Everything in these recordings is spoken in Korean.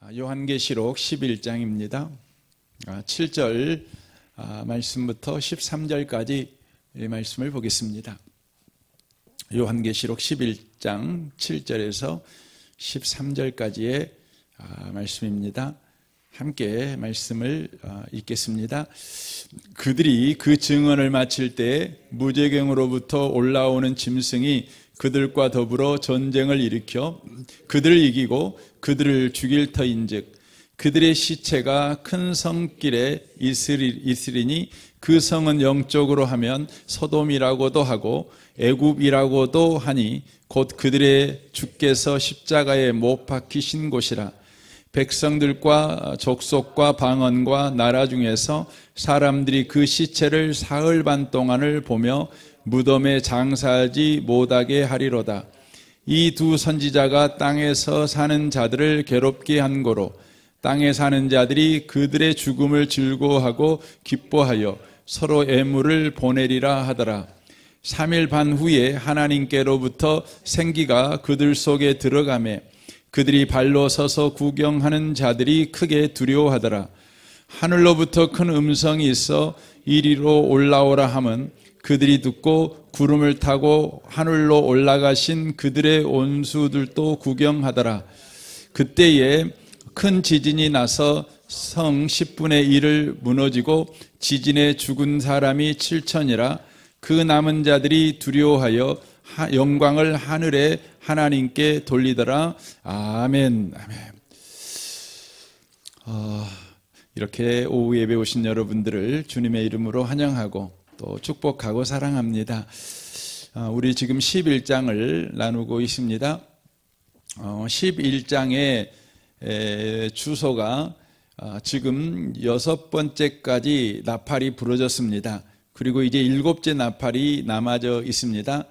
요한계시록 11장입니다. 7절 말씀부터 13절까지 말씀을 보겠습니다. 요한계시록 11장 7절에서 13절까지의 말씀입니다. 함께 말씀을 읽겠습니다. 그들이 그 증언을 마칠 때 무저갱으로부터 올라오는 짐승이 그들과 더불어 전쟁을 일으켜 그들을 이기고 그들을 죽일 터인즉 그들의 시체가 큰 성길에 있으리니 그 성은 영적으로 하면 소돔이라고도 하고 애굽이라고도 하니 곧 그들의 주께서 십자가에 못 박히신 곳이라. 백성들과 족속과 방언과 나라 중에서 사람들이 그 시체를 사흘 반 동안을 보며 무덤에 장사하지 못하게 하리로다. 이 두 선지자가 땅에서 사는 자들을 괴롭게 한 고로 땅에 사는 자들이 그들의 죽음을 즐거워하고 기뻐하여 서로 애물을 보내리라 하더라. 3일 반 후에 하나님께로부터 생기가 그들 속에 들어가매 그들이 발로 서서 구경하는 자들이 크게 두려워하더라. 하늘로부터 큰 음성이 있어 이리로 올라오라 함은 그들이 듣고 구름을 타고 하늘로 올라가신 그들의 온수들도 구경하더라. 그때에 큰 지진이 나서 성 10분의 1을 무너지고 지진에 죽은 사람이 7천이라. 그 남은 자들이 두려워하여 영광을 하늘의 하나님께 돌리더라. 아멘. 아멘. 이렇게 오후 예배 오신 여러분들을 주님의 이름으로 환영하고 또 축복하고 사랑합니다. 우리 지금 11장을 나누고 있습니다. 11장의 주소가 지금 6번째까지 나팔이 부러졌습니다. 그리고 이제 7째 나팔이 남아져 있습니다.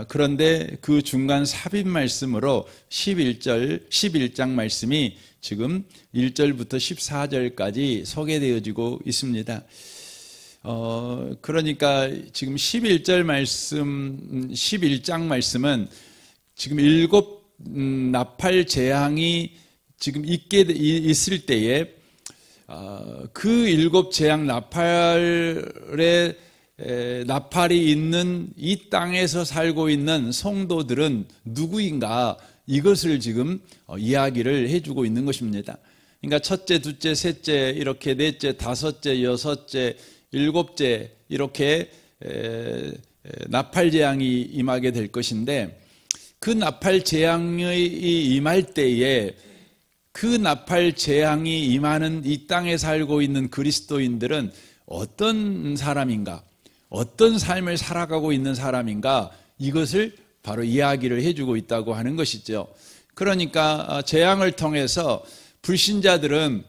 그런데 그 중간 삽입 말씀으로 11장 말씀이 지금 1절부터 14절까지 소개되어지고 있습니다. 그러니까 지금 11장 말씀은 지금 7 나팔 재앙이 지금 있을 때에 그 7 재앙 나팔의 나팔이 있는 이 땅에서 살고 있는 성도들은 누구인가, 이것을 지금 이야기를 해주고 있는 것입니다. 그러니까 첫째, 둘째, 셋째, 이렇게 넷째, 다섯째, 여섯째, 7째 이렇게 나팔 재앙이 임하게 될 것인데, 그 나팔 재앙이 임할 때에 그 나팔 재앙이 임하는 이 땅에 살고 있는 그리스도인들은 어떤 사람인가, 어떤 삶을 살아가고 있는 사람인가, 이것을 바로 이야기를 해주고 있다고 하는 것이죠. 그러니까 재앙을 통해서 불신자들은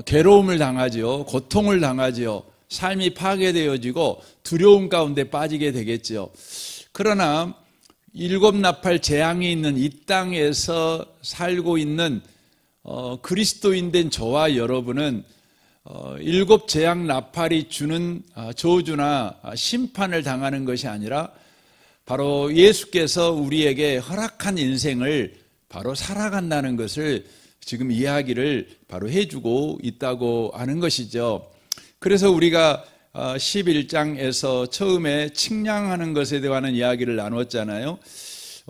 괴로움을 당하지요, 고통을 당하지요, 삶이 파괴되어지고 두려움 가운데 빠지게 되겠죠. 그러나 7 나팔 재앙이 있는 이 땅에서 살고 있는 그리스도인 된 저와 여러분은 7 재앙 나팔이 주는 저주나 심판을 당하는 것이 아니라 바로 예수께서 우리에게 허락한 인생을 바로 살아간다는 것을 지금 이야기를 바로 해주고 있다고 하는 것이죠. 그래서 우리가 11장에서 처음에 측량하는 것에 대한 이야기를 나눴잖아요.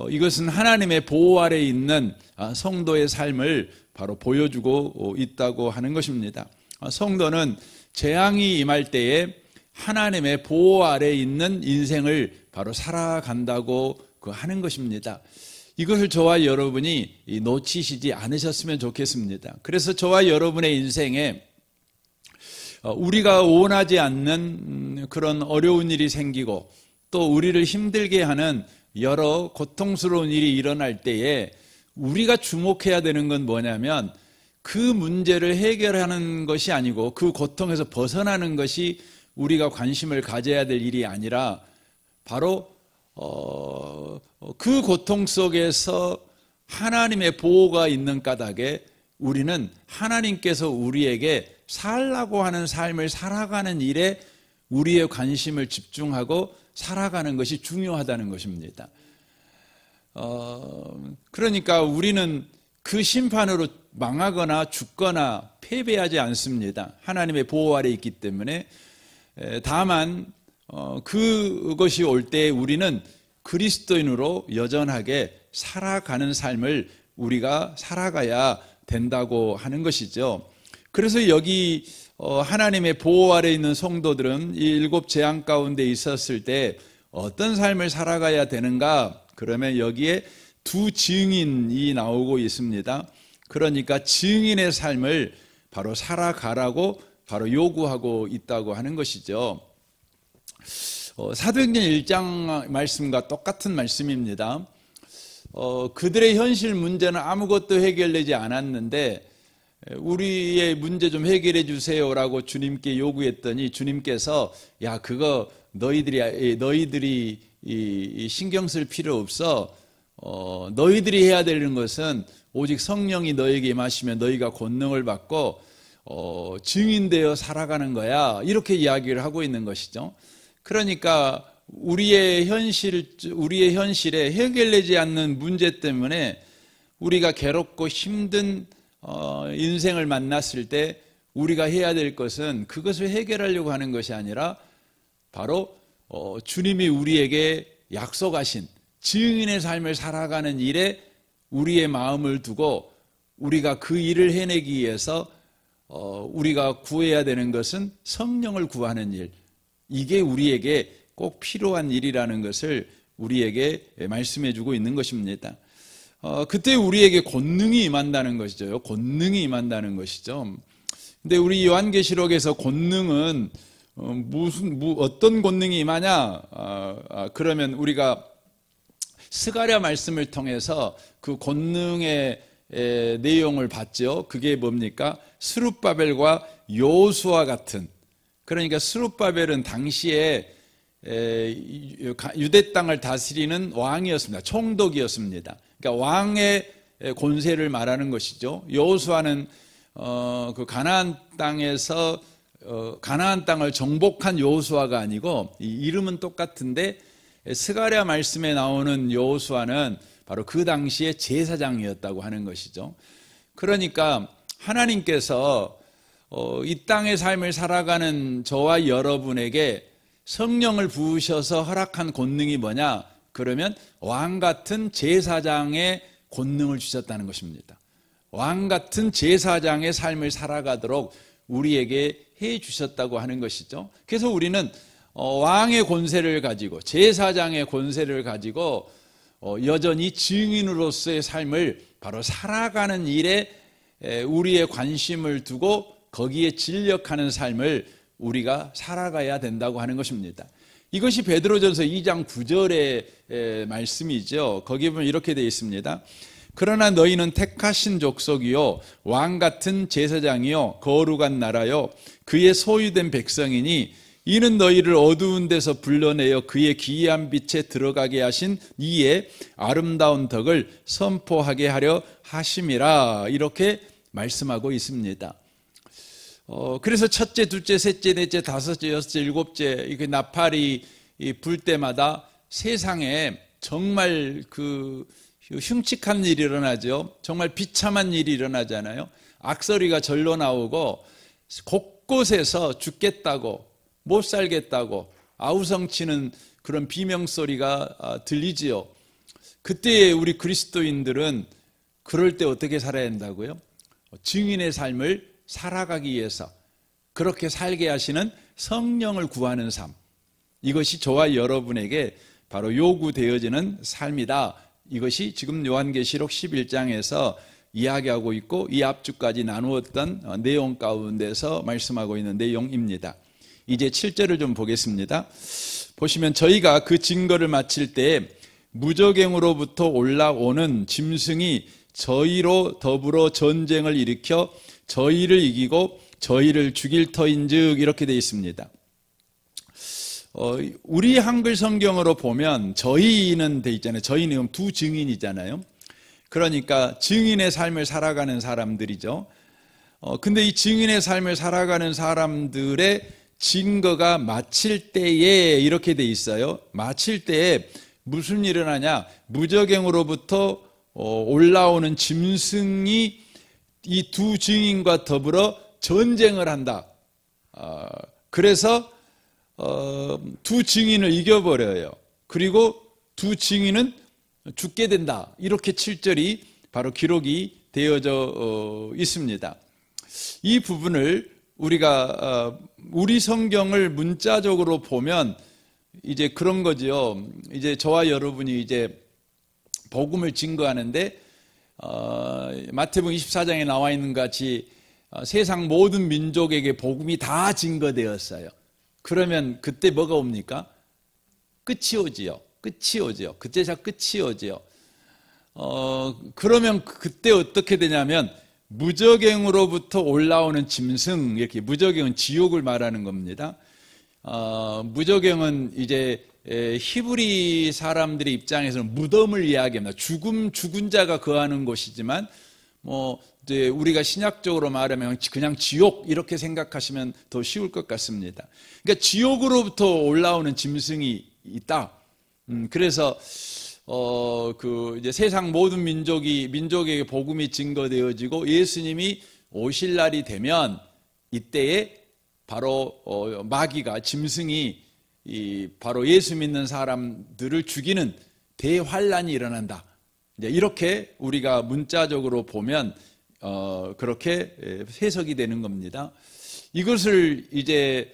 이것은 하나님의 보호 아래 있는 성도의 삶을 바로 보여주고 있다고 하는 것입니다. 성도는 재앙이 임할 때에 하나님의 보호 아래 있는 인생을 바로 살아간다고 하는 것입니다. 이것을 저와 여러분이 놓치시지 않으셨으면 좋겠습니다. 그래서 저와 여러분의 인생에 우리가 원하지 않는 그런 어려운 일이 생기고 또 우리를 힘들게 하는 여러 고통스러운 일이 일어날 때에 우리가 주목해야 되는 건 뭐냐면, 그 문제를 해결하는 것이 아니고 그 고통에서 벗어나는 것이 우리가 관심을 가져야 될 일이 아니라 바로 그 고통 속에서 하나님의 보호가 있는 까닭에 우리는 하나님께서 우리에게 살라고 하는 삶을 살아가는 일에 우리의 관심을 집중하고 살아가는 것이 중요하다는 것입니다. 그러니까 우리는 그 심판으로 망하거나 죽거나 패배하지 않습니다. 하나님의 보호 아래 있기 때문에. 다만 그것이 올 때 우리는 그리스도인으로 여전하게 살아가는 삶을 우리가 살아가야 된다고 하는 것이죠. 그래서 여기 하나님의 보호 아래 있는 성도들은 이 7 재앙 가운데 있었을 때 어떤 삶을 살아가야 되는가? 그러면 여기에 2 증인이 나오고 있습니다. 그러니까 증인의 삶을 바로 살아가라고 바로 요구하고 있다고 하는 것이죠. 사도행전 1장 말씀과 똑같은 말씀입니다. 그들의 현실 문제는 아무것도 해결되지 않았는데 우리의 문제 좀 해결해 주세요라고 주님께 요구했더니 주님께서 야 그거 너희들이 신경 쓸 필요 없어. 너희들이 해야 되는 것은 오직 성령이 너에게 임하시면 너희가 권능을 받고 증인되어 살아가는 거야. 이렇게 이야기를 하고 있는 것이죠. 그러니까 우리의 현실에 해결되지 않는 문제 때문에 우리가 괴롭고 힘든 인생을 만났을 때 우리가 해야 될 것은 그것을 해결하려고 하는 것이 아니라 바로 주님이 우리에게 약속하신 증인의 삶을 살아가는 일에 우리의 마음을 두고 우리가 그 일을 해내기 위해서 우리가 구해야 되는 것은 성령을 구하는 일. 이게 우리에게 꼭 필요한 일이라는 것을 우리에게 말씀해 주고 있는 것입니다. 그때 우리에게 권능이 임한다는 것이죠. 권능이 임한다는 것이죠. 근데 우리 요한계시록에서 권능은 어떤 권능이 임하냐? 그러면 우리가 스가랴 말씀을 통해서 그 권능의 내용을 봤죠. 그게 뭡니까? 스룹바벨과 여호수아 같은. 그러니까 스룹바벨은 당시에 유대 땅을 다스리는 왕이었습니다. 총독이었습니다. 그러니까 왕의 권세를 말하는 것이죠. 여호수아는 그 가나안 땅에서 가나안 땅을 정복한 여호수아가 아니고 이름은 똑같은데 스가랴 말씀에 나오는 여호수아는 바로 그 당시에 제사장이었다고 하는 것이죠. 그러니까 하나님께서 이 땅의 삶을 살아가는 저와 여러분에게 성령을 부으셔서 허락한 권능이 뭐냐? 그러면 왕 같은 제사장의 권능을 주셨다는 것입니다. 왕 같은 제사장의 삶을 살아가도록 우리에게 해 주셨다고 하는 것이죠. 그래서 우리는 왕의 권세를 가지고 제사장의 권세를 가지고 여전히 증인으로서의 삶을 바로 살아가는 일에 우리의 관심을 두고 거기에 진력하는 삶을 우리가 살아가야 된다고 하는 것입니다. 이것이 베드로전서 2장 9절의 말씀이죠. 거기 보면 이렇게 되어 있습니다. 그러나 너희는 택하신 족속이요 왕 같은 제사장이요 거룩한 나라요 그의 소유된 백성이니 이는 너희를 어두운 데서 불러내어 그의 기이한 빛에 들어가게 하신 이의 아름다운 덕을 선포하게 하려 하심이라. 이렇게 말씀하고 있습니다. 그래서 첫째, 둘째, 셋째, 넷째, 다섯째, 여섯째, 일곱째 이렇게 나팔이 불 때마다 세상에 정말 그 흉측한 일이 일어나죠. 정말 비참한 일이 일어나잖아요. 악소리가 절로 나오고 곳곳에서 죽겠다고 못 살겠다고 아우성치는 그런 비명소리가 들리지요. 그때 우리 그리스도인들은 그럴 때 어떻게 살아야 한다고요? 증인의 삶을 살아가기 위해서 그렇게 살게 하시는 성령을 구하는 삶, 이것이 저와 여러분에게 바로 요구되어지는 삶이다. 이것이 지금 요한계시록 11장에서 이야기하고 있고 이 앞주까지 나누었던 내용 가운데서 말씀하고 있는 내용입니다. 이제 7절을 좀 보겠습니다. 보시면 저희가 그 증거를 마칠 때 무저갱으로부터 올라오는 짐승이 저희로 더불어 전쟁을 일으켜 저희를 이기고 저희를 죽일 터인즉 이렇게 되어 있습니다. 우리 한글 성경으로 보면 저희는 돼 있잖아요. 저희는 두 증인이잖아요. 그러니까 증인의 삶을 살아가는 사람들이죠. 근데 이 증인의 삶을 살아가는 사람들의 증거가 마칠 때에 이렇게 돼 있어요. 마칠 때에 무슨 일이 일어나냐? 무저갱으로부터 올라오는 짐승이 이 두 증인과 더불어 전쟁을 한다. 그래서 두 증인을 이겨버려요. 그리고 두 증인은 죽게 된다. 이렇게 7절이 바로 기록이 되어져 있습니다. 이 부분을 우리가 우리 성경을 문자적으로 보면 이제 그런 거죠. 이제 저와 여러분이 이제 복음을 증거하는데 마태복음 24장에 나와 있는 것 같이 세상 모든 민족에게 복음이 다 증거되었어요. 그러면 그때 뭐가 옵니까? 끝이 오지요. 끝이 오지요. 그때자 끝이 오지요. 그러면 그때 어떻게 되냐면 무저갱으로부터 올라오는 짐승, 이렇게 무저갱은 지옥을 말하는 겁니다. 무저갱은 이제 히브리 사람들의 입장에서는 무덤을 이야기합니다. 죽은 자가 거하는 곳이지만 뭐 이제 우리가 신약적으로 말하면 그냥 지옥 이렇게 생각하시면 더 쉬울 것 같습니다. 그러니까 지옥으로부터 올라오는 짐승이 있다. 그래서 이제 세상 모든 민족에게 복음이 증거되어지고 예수님이 오실 날이 되면 이때에 바로 마귀가 짐승이 바로 예수 믿는 사람들을 죽이는 대환란이 일어난다. 이렇게 우리가 문자적으로 보면 그렇게 해석이 되는 겁니다. 이것을 이제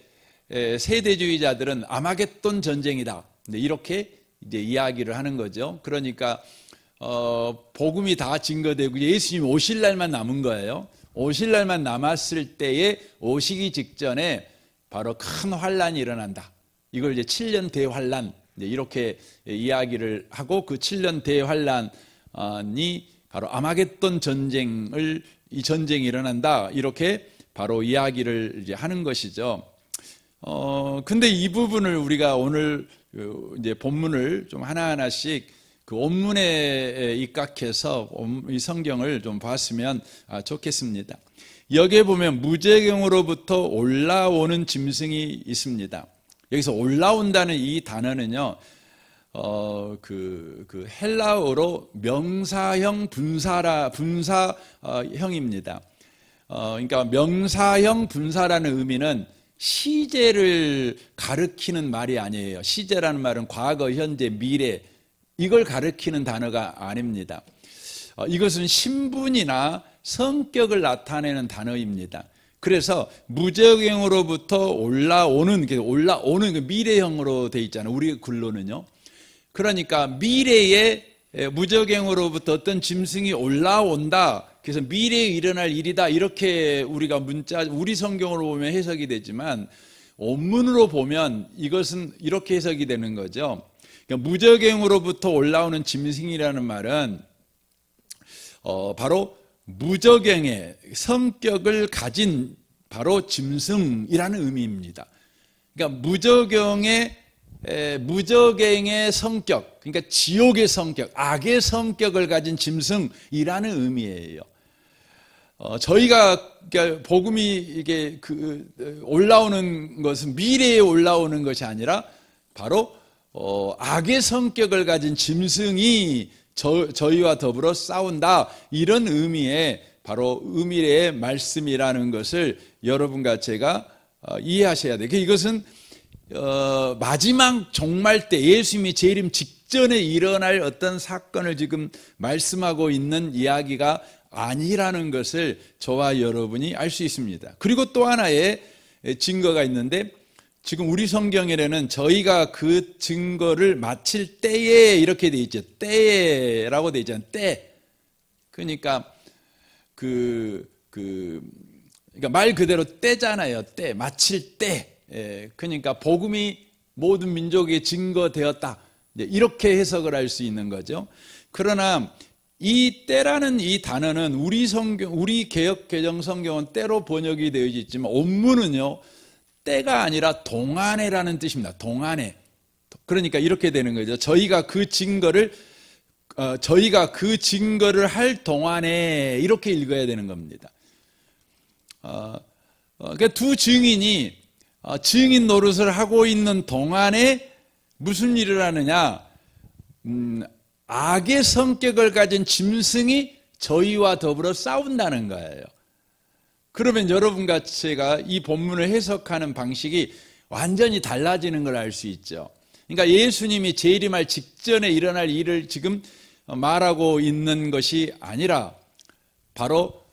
세대주의자들은 아마겟돈 전쟁이다. 이렇게 이제 이야기를 하는 거죠. 그러니까 복음이 다 증거되고 예수님 오실 날만 남은 거예요. 오실 날만 남았을 때에 오시기 직전에 바로 큰 환란이 일어난다. 이걸 이제 7년 대환란 이렇게 이야기를 하고 그 7년 대환란이 바로 아마겟돈 이 전쟁이 일어난다. 이렇게 바로 이야기를 이제 하는 것이죠. 근데 이 부분을 우리가 오늘 이제 본문을 좀 하나하나씩 그 원문에 입각해서 이 성경을 좀 봤으면 좋겠습니다. 여기에 보면 무저갱으로부터 올라오는 짐승이 있습니다. 여기서 올라온다는 이 단어는요, 그 헬라어로 명사형 분사형입니다. 그러니까 명사형 분사라는 의미는 시제를 가리키는 말이 아니에요. 시제라는 말은 과거, 현재, 미래 이걸 가리키는 단어가 아닙니다. 이것은 신분이나 성격을 나타내는 단어입니다. 그래서 무저갱으로부터 올라오는 그 미래형으로 돼 있잖아요. 우리 글로는요. 그러니까 미래에 무저갱으로부터 어떤 짐승이 올라온다. 그래서 미래에 일어날 일이다. 이렇게 우리가 우리 성경으로 보면 해석이 되지만 원문으로 보면 이것은 이렇게 해석이 되는 거죠. 그러니까 무저갱으로부터 올라오는 짐승이라는 말은 바로 무저갱의 성격을 가진 바로 짐승이라는 의미입니다. 그러니까 무저갱의 성격, 그러니까 지옥의 성격, 악의 성격을 가진 짐승이라는 의미예요. 저희가 그러니까 복음이 이게 올라오는 것은 미래에 올라오는 것이 아니라 바로 악의 성격을 가진 짐승이 저희와 더불어 싸운다. 이런 의미의 바로 의미의 말씀이라는 것을 여러분과 제가 이해하셔야 돼요. 이것은 마지막 종말 때 예수님이 재림 직전에 일어날 어떤 사건을 지금 말씀하고 있는 이야기가 아니라는 것을 저와 여러분이 알 수 있습니다. 그리고 또 하나의 증거가 있는데 지금 우리 성경에는 저희가 그 증거를 마칠 때에 이렇게 돼 있죠. 때라고 돼 있잖아요. 때. 그러니까 그러니까 말 그대로 때잖아요. 때. 마칠 때. 그러니까 복음이 모든 민족에 증거되었다. 이렇게 해석을 할 수 있는 거죠. 그러나 이 때라는 이 단어는 우리 개역 개정 성경은 때로 번역이 되어 있지만 원문은요. 때가 아니라 동안에라는 뜻입니다. 동안에. 그러니까 이렇게 되는 거죠. 저희가 그 증거를 할 동안에 이렇게 읽어야 되는 겁니다. 그러니까 두 증인이 증인 노릇을 하고 있는 동안에 무슨 일을 하느냐? 악의 성격을 가진 짐승이 저희와 더불어 싸운다는 거예요. 그러면 여러분과 제가 이 본문을 해석하는 방식이 완전히 달라지는 걸 알 수 있죠. 그러니까 예수님이 재림할 직전에 일어날 일을 지금 말하고 있는 것이 아니라 바로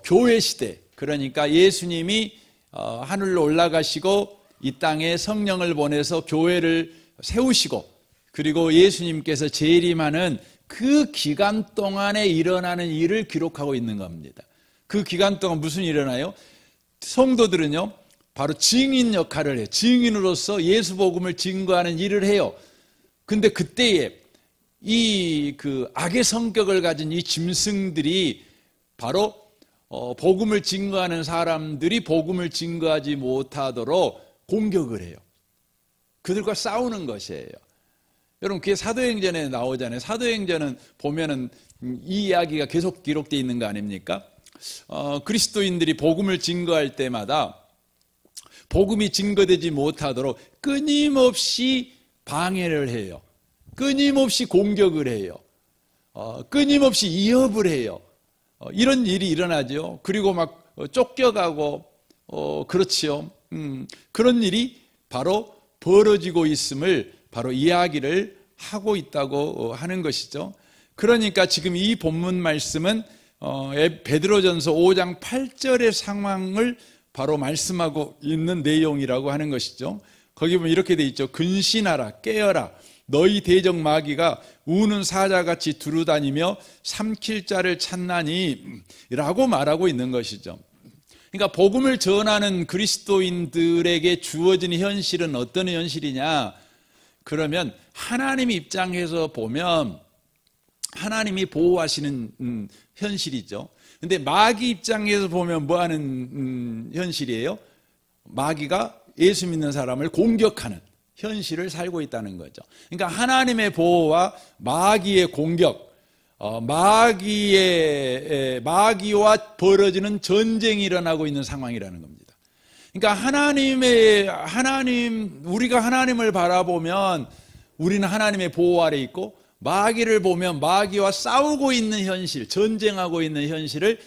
교회 시대, 그러니까 예수님이 하늘로 올라가시고 이 땅에 성령을 보내서 교회를 세우시고 그리고 예수님께서 재림하는 그 기간 동안에 일어나는 일을 기록하고 있는 겁니다. 그 기간 동안 무슨 일이 일어나요? 성도들은요 바로 증인 역할을 해요. 증인으로서 예수 복음을 증거하는 일을 해요. 근데 그때에 이 악의 성격을 가진 이 짐승들이 바로 복음을 증거하는 사람들이 복음을 증거하지 못하도록 공격을 해요. 그들과 싸우는 것이에요. 여러분 그게 사도행전에 나오잖아요. 사도행전은 보면은 이 이야기가 계속 기록되어 있는 거 아닙니까? 그리스도인들이 복음을 증거할 때마다 복음이 증거되지 못하도록 끊임없이 방해를 해요. 끊임없이 공격을 해요. 끊임없이 위협을 해요. 이런 일이 일어나죠. 그리고 막 쫓겨가고 그렇지요. 그런 일이 바로 벌어지고 있음을 바로 이야기를 하고 있다고 하는 것이죠. 그러니까 지금 이 본문 말씀은 베드로전서 5장 8절의 상황을 바로 말씀하고 있는 내용이라고 하는 것이죠. 거기 보면 이렇게 돼 있죠. 근신하라, 깨어라. 너희 대적 마귀가 우는 사자같이 두루다니며 삼킬 자를 찾나니 라고 말하고 있는 것이죠. 그러니까 복음을 전하는 그리스도인들에게 주어진 현실은 어떤 현실이냐? 그러면 하나님 입장에서 보면 하나님이 보호하시는 현실이죠. 근데 마귀 입장에서 보면 뭐 하는 현실이에요? 마귀가 예수 믿는 사람을 공격하는 현실을 살고 있다는 거죠. 그러니까 하나님의 보호와 마귀의 공격, 마귀와 벌어지는 전쟁이 일어나고 있는 상황이라는 겁니다. 그러니까 우리가 하나님을 바라보면 우리는 하나님의 보호 아래 있고, 마귀를 보면 마귀와 싸우고 있는 현실, 전쟁하고 있는 현실을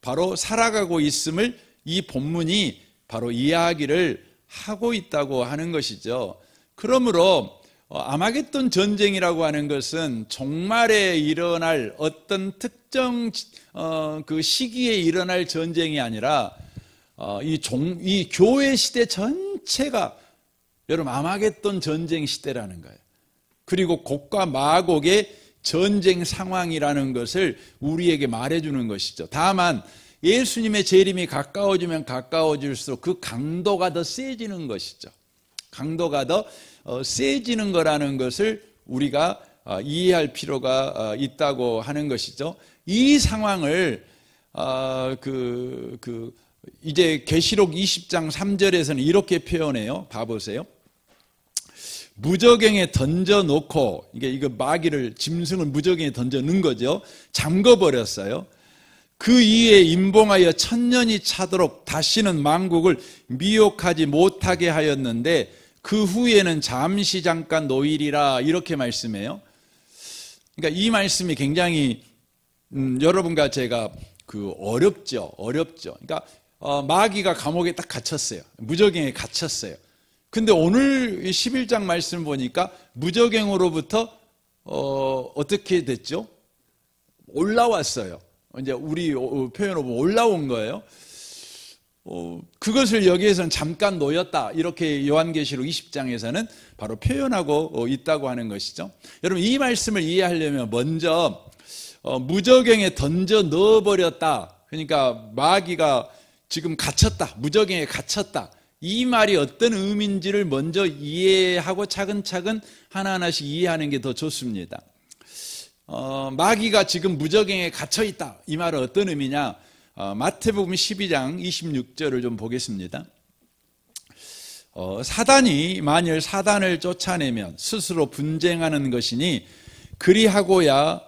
바로 살아가고 있음을 이 본문이 바로 이야기를 하고 있다고 하는 것이죠. 그러므로 아마겟돈 전쟁이라고 하는 것은 종말에 일어날 어떤 특정 그 시기에 일어날 전쟁이 아니라 이 교회 시대 전체가 여러분 아마겟돈 전쟁 시대라는 거예요. 그리고 곡과 마곡의 전쟁 상황이라는 것을 우리에게 말해주는 것이죠. 다만 예수님의 재림이 가까워지면 가까워질수록 그 강도가 더 세지는 것이죠. 강도가 더 세지는 거라는 것을 우리가 이해할 필요가 있다고 하는 것이죠. 이 상황을 이제 계시록 20장 3절에서는 이렇게 표현해요. 봐보세요. 무저갱에 던져놓고, 이거 마귀를, 짐승을 무저갱에 던져놓은 거죠. 잠궈버렸어요. 그 이에 임봉하여 천년이 차도록 다시는 만국을 미혹하지 못하게 하였는데 그 후에는 잠시 잠깐 노일이라, 이렇게 말씀해요. 그러니까 이 말씀이 굉장히 여러분과 제가 어렵죠. 그러니까 마귀가 감옥에 딱 갇혔어요. 무저갱에 갇혔어요. 근데 오늘 11장 말씀 보니까 무저갱으로부터 어떻게 됐죠? 올라왔어요. 이제 우리 표현으로 보면 올라온 거예요. 그것을 여기에서는 잠깐 놓였다, 이렇게 요한계시록 20장에서는 바로 표현하고 있다고 하는 것이죠. 여러분 이 말씀을 이해하려면 먼저 무저갱에 던져 넣어버렸다, 그러니까 마귀가 지금 갇혔다, 무저갱에 갇혔다, 이 말이 어떤 의미인지를 먼저 이해하고 차근차근 하나하나씩 이해하는 게 더 좋습니다. 마귀가 지금 무저갱에 갇혀있다, 이 말은 어떤 의미냐? 마태복음 12장 26절을 좀 보겠습니다. 사단이 만일 사단을 쫓아내면 스스로 분쟁하는 것이니 그리하고야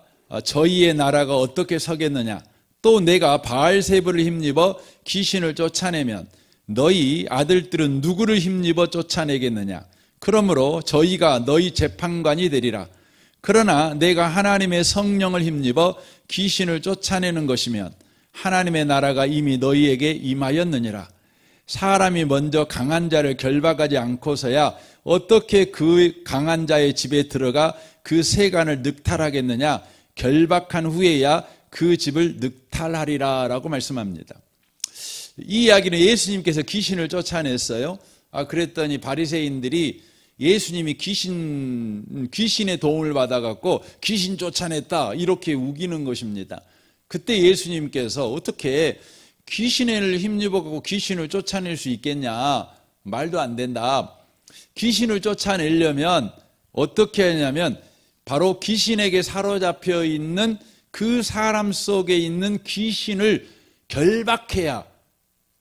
저희의 나라가 어떻게 서겠느냐? 또 내가 바알세불을 힘입어 귀신을 쫓아내면 너희 아들들은 누구를 힘입어 쫓아내겠느냐? 그러므로 저희가 너희 재판관이 되리라. 그러나 내가 하나님의 성령을 힘입어 귀신을 쫓아내는 것이면 하나님의 나라가 이미 너희에게 임하였느니라. 사람이 먼저 강한 자를 결박하지 않고서야 어떻게 그 강한 자의 집에 들어가 그 세간을 늑탈하겠느냐. 결박한 후에야 그 집을 늑탈하리라 라고 말씀합니다. 이 이야기는 예수님께서 귀신을 쫓아냈어요. 그랬더니 바리새인들이 예수님이 귀신의 도움을 받아갖고 귀신 쫓아냈다 이렇게 우기는 것입니다. 그때 예수님께서 어떻게 귀신을 힘입어갖고 귀신을 쫓아낼 수 있겠냐? 말도 안 된다. 귀신을 쫓아내려면 어떻게 하냐면 바로 귀신에게 사로잡혀 있는 그 사람 속에 있는 귀신을 결박해야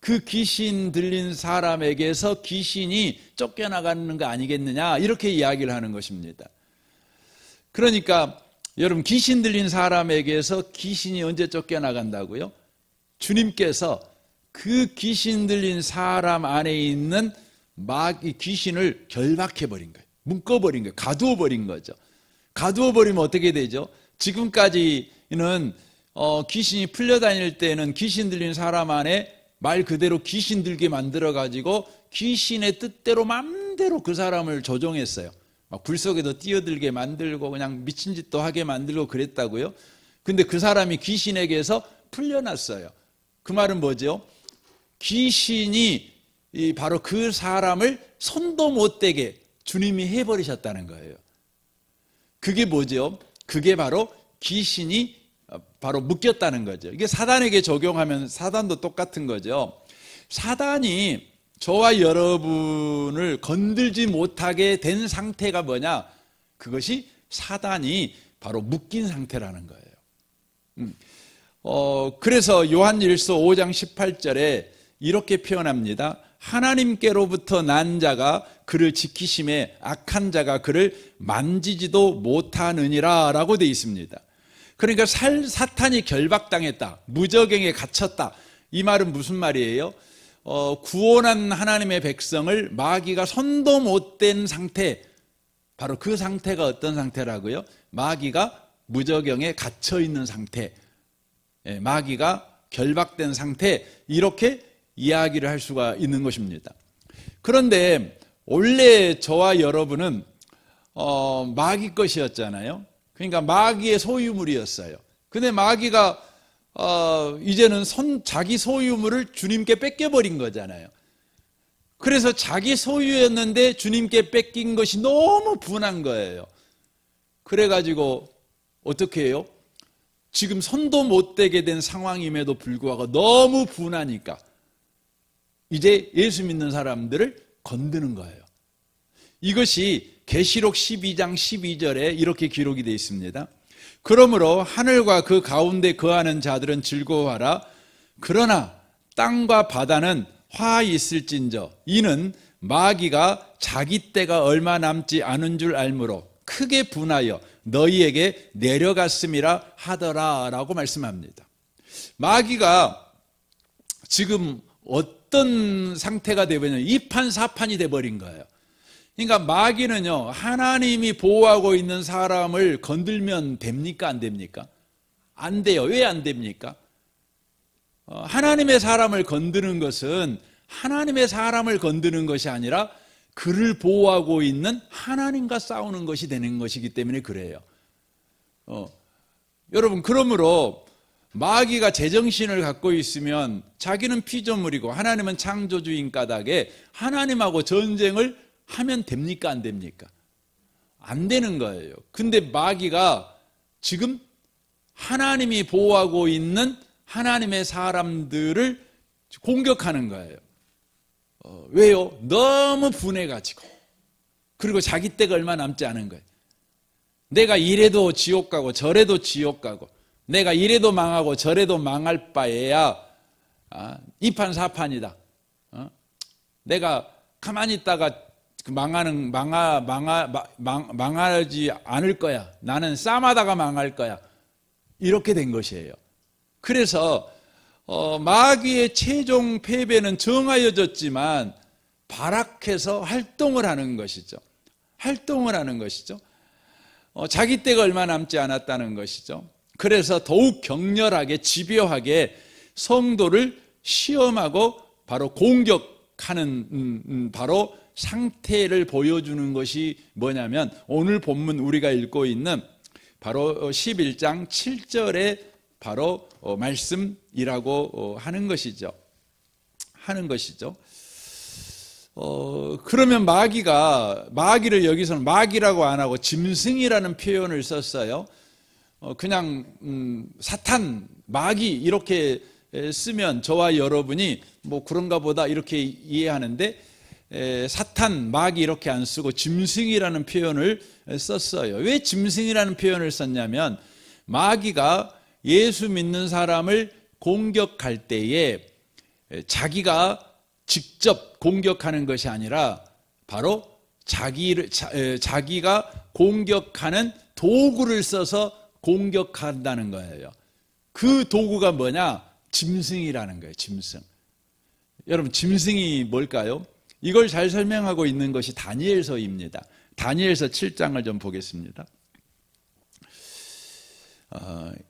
그 귀신 들린 사람에게서 귀신이 쫓겨나가는 거 아니겠느냐 이렇게 이야기를 하는 것입니다. 그러니까 여러분 귀신 들린 사람에게서 귀신이 언제 쫓겨나간다고요? 주님께서 그 귀신 들린 사람 안에 있는 귀신을 결박해버린 거예요. 묶어버린 거예요. 가두어버린 거죠. 가두어버리면 어떻게 되죠? 지금까지는 귀신이 풀려다닐 때는 귀신 들린 사람 안에 말 그대로 귀신 들게 만들어가지고 귀신의 뜻대로 마음대로 그 사람을 조종했어요. 막 굴 속에도 뛰어들게 만들고 그냥 미친 짓도 하게 만들고 그랬다고요. 근데 그 사람이 귀신에게서 풀려났어요. 그 말은 뭐죠? 귀신이 바로 그 사람을 손도 못 대게 주님이 해버리셨다는 거예요. 그게 뭐죠? 그게 바로 귀신이 바로 묶였다는 거죠. 이게 사단에게 적용하면 사단도 똑같은 거죠. 사단이 저와 여러분을 건들지 못하게 된 상태가 뭐냐? 그것이 사단이 바로 묶인 상태라는 거예요. 그래서 요한일서 5장 18절에 이렇게 표현합니다. 하나님께로부터 난 자가 그를 지키심에 악한 자가 그를 만지지도 못하느니라 라고 되어 있습니다. 그러니까 사탄이 결박당했다, 무저갱에 갇혔다, 이 말은 무슨 말이에요? 구원한 하나님의 백성을 마귀가 손도 못 댄 상태, 바로 그 상태가 어떤 상태라고요? 마귀가 무저갱에 갇혀있는 상태, 마귀가 결박된 상태, 이렇게 이야기를 할 수가 있는 것입니다. 그런데 원래 저와 여러분은 마귀 것이었잖아요. 그러니까 마귀의 소유물이었어요. 근데 마귀가 이제는 자기 소유물을 주님께 뺏겨버린 거잖아요. 그래서 자기 소유였는데 주님께 뺏긴 것이 너무 분한 거예요. 그래가지고 어떻게 해요? 지금 손도 못 대게 된 상황임에도 불구하고 너무 분하니까 이제 예수 믿는 사람들을 건드는 거예요. 이것이 계시록 12장 12절에 이렇게 기록이 되어 있습니다. 그러므로 하늘과 그 가운데 거하는 자들은 즐거워하라. 그러나 땅과 바다는 화 있을진저 이는 마귀가 자기 때가 얼마 남지 않은 줄 알므로 크게 분하여 너희에게 내려갔음이라 하더라 라고 말씀합니다. 마귀가 지금 어떤 상태가 되어버리냐면 이판사판이 되어버린 거예요. 그러니까 마귀는요, 하나님이 보호하고 있는 사람을 건들면 됩니까? 안 됩니까? 안 돼요. 왜 안 됩니까? 하나님의 사람을 건드는 것은 하나님의 사람을 건드는 것이 아니라 그를 보호하고 있는 하나님과 싸우는 것이 되는 것이기 때문에 그래요. 여러분, 그러므로 마귀가 제정신을 갖고 있으면 자기는 피조물이고 하나님은 창조주인 까닭에 하나님하고 전쟁을 하면 됩니까? 안 됩니까? 안 되는 거예요. 근데 마귀가 지금 하나님이 보호하고 있는 하나님의 사람들을 공격하는 거예요. 왜요? 너무 분해가지고. 그리고 자기 때가 얼마 남지 않은 거예요. 내가 이래도 지옥 가고 저래도 지옥 가고 내가 이래도 망하고 저래도 망할 바에야 이판사판이다. 내가 가만히 있다가 망하지 않을 거야. 나는 싸움하다가 망할 거야. 이렇게 된 것이에요. 그래서 마귀의 최종 패배는 정하여졌지만 발악해서 활동을 하는 것이죠. 활동을 하는 것이죠. 자기 때가 얼마 남지 않았다는 것이죠. 그래서 더욱 격렬하게 집요하게 성도를 시험하고 바로 공격하는 바로 상태를 보여주는 것이 뭐냐면 오늘 본문 우리가 읽고 있는 바로 11장 7절의 바로 말씀이라고 하는 것이죠. 그러면 마귀를 여기서는 마귀라고 안 하고 짐승이라는 표현을 썼어요. 그냥 사탄, 마귀 이렇게 쓰면 저와 여러분이 뭐 그런가 보다 이렇게 이해하는데 사탄, 마귀 이렇게 안 쓰고 짐승이라는 표현을 썼어요. 왜 짐승이라는 표현을 썼냐면 마귀가 예수 믿는 사람을 공격할 때에 자기가 직접 공격하는 것이 아니라 바로 자기가 공격하는 도구를 써서 공격한다는 거예요. 그 도구가 뭐냐? 짐승이라는 거예요. 짐승. 여러분, 짐승이 뭘까요? 이걸 잘 설명하고 있는 것이 다니엘서입니다. 다니엘서 7장을 좀 보겠습니다.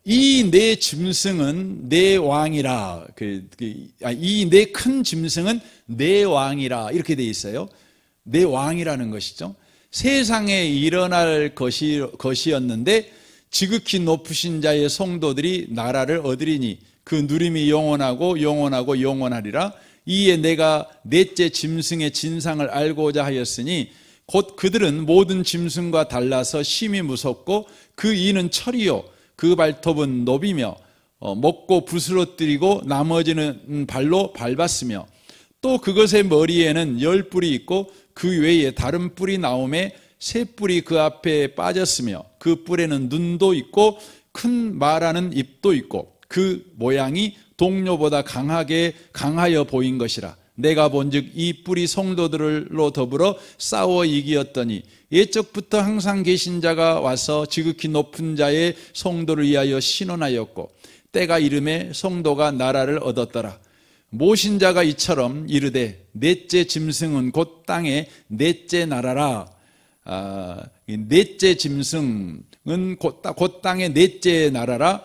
이 내 짐승은 내 왕이라. 이 내 큰 짐승은 내 왕이라. 이렇게 돼 있어요. 내 왕이라는 것이죠. 세상에 일어날 것이었는데 지극히 높으신 자의 성도들이 나라를 얻으리니 그 누림이 영원하고 영원하고 영원하리라. 이에 내가 넷째 짐승의 진상을 알고자 하였으니 곧 그들은 모든 짐승과 달라서 심히 무섭고 그 이는 철이요 그 발톱은 노비며 먹고 부스러뜨리고 나머지는 발로 밟았으며 또 그것의 머리에는 10뿔이 있고 그 외에 다른 뿔이 나오매 3뿔이 그 앞에 빠졌으며 그 뿔에는 눈도 있고 큰 말하는 입도 있고 그 모양이 동료보다 강하여 보인 것이라. 내가 본즉 이 뿔이 성도들로 더불어 싸워 이기었더니 옛적부터 항상 계신 자가 와서 지극히 높은 자의 성도를 위하여 신원하였고 때가 이름에 성도가 나라를 얻었더라. 모신 자가 이처럼 이르되 넷째 짐승은 곧 땅의 넷째 나라라. 넷째 짐승은 곧 땅의 넷째 나라라.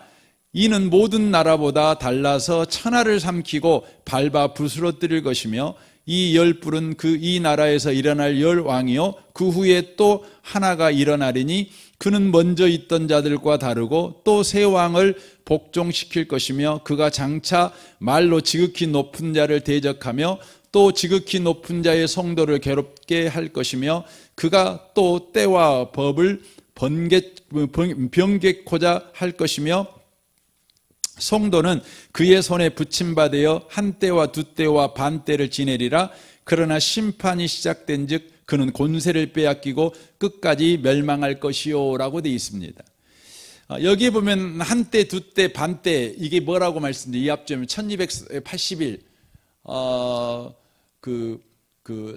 이는 모든 나라보다 달라서 천하를 삼키고 밟아 부스러뜨릴 것이며 이 10뿔은 이 나라에서 일어날 10왕이요 그 후에 또 하나가 일어나리니 그는 먼저 있던 자들과 다르고 또 새 왕을 복종시킬 것이며 그가 장차 말로 지극히 높은 자를 대적하며 또 지극히 높은 자의 성도를 괴롭게 할 것이며 그가 또 때와 법을 변개코자 할 것이며 성도는 그의 손에 붙임받아 한 때와 두 때와 반 때를 지내리라. 그러나 심판이 시작된 즉 그는 권세를 빼앗기고 끝까지 멸망할 것이요 라고 되어 있습니다. 여기 보면 한 때, 두 때, 반 때 이게 뭐라고 말씀드려요? 이 앞점은 1280일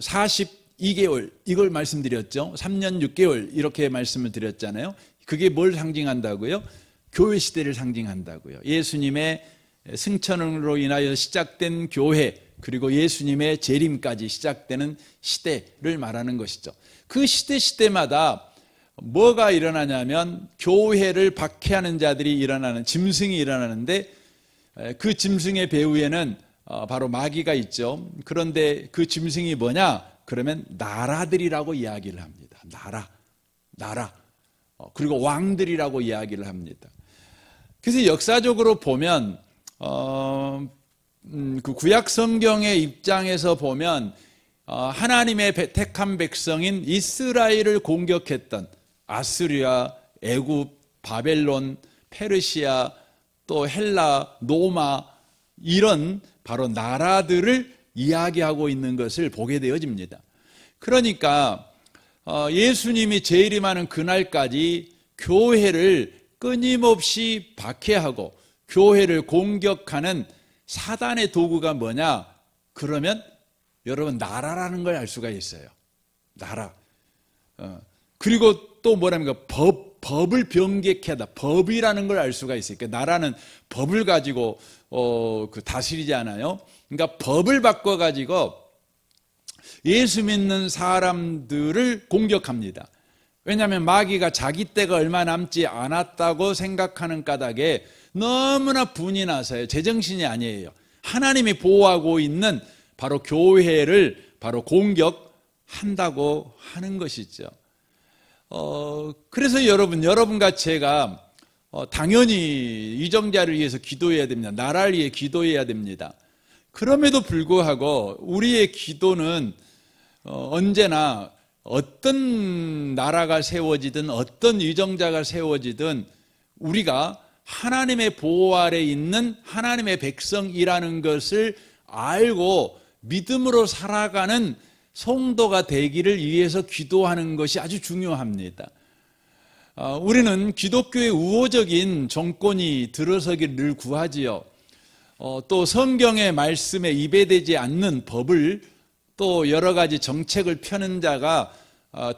42개월 이걸 말씀드렸죠. 3년 6개월 이렇게 말씀을 드렸잖아요. 그게 뭘 상징한다고요? 교회 시대를 상징한다고요. 예수님의 승천으로 인하여 시작된 교회 그리고 예수님의 재림까지 시작되는 시대를 말하는 것이죠. 그 시대마다 뭐가 일어나냐면 교회를 박해하는 자들이 일어나는 짐승이 일어나는데 그 짐승의 배후에는 바로 마귀가 있죠. 그런데 그 짐승이 뭐냐? 그러면 나라들이라고 이야기를 합니다. 나라. 그리고 왕들이라고 이야기를 합니다. 그래서 역사적으로 보면 그 구약 성경의 입장에서 보면 하나님의 택한 백성인 이스라엘을 공격했던 아스리아, 애굽, 바벨론, 페르시아, 또 헬라, 로마 이런 바로 나라들을 이야기하고 있는 것을 보게 되어집니다. 그러니까 예수님이 재림하는 그날까지 교회를 끊임없이 박해하고 교회를 공격하는 사단의 도구가 뭐냐? 그러면 여러분 나라라는 걸 알 수가 있어요. 나라. 그리고 또 뭐랍니까? 법을 변개케 하다. 법이라는 걸 알 수가 있어요. 그러니까 나라는 법을 가지고 다스리지 않아요. 그러니까 법을 바꿔 가지고 예수 믿는 사람들을 공격합니다. 왜냐하면 마귀가 자기 때가 얼마 남지 않았다고 생각하는 까닭에 너무나 분이 나서요. 제정신이 아니에요. 하나님이 보호하고 있는 바로 교회를 바로 공격한다고 하는 것이죠. 그래서 여러분과 제가 당연히 이정자를 위해서 기도해야 됩니다. 나라를 위해 기도해야 됩니다. 그럼에도 불구하고 우리의 기도는 언제나 어떤 나라가 세워지든 어떤 위정자가 세워지든 우리가 하나님의 보호 아래 있는 하나님의 백성이라는 것을 알고 믿음으로 살아가는 성도가 되기를 위해서 기도하는 것이 아주 중요합니다. 우리는 기독교의 우호적인 정권이 들어서기를 늘 구하지요. 또 성경의 말씀에 입에되지 않는 법을 또 여러 가지 정책을 펴는 자가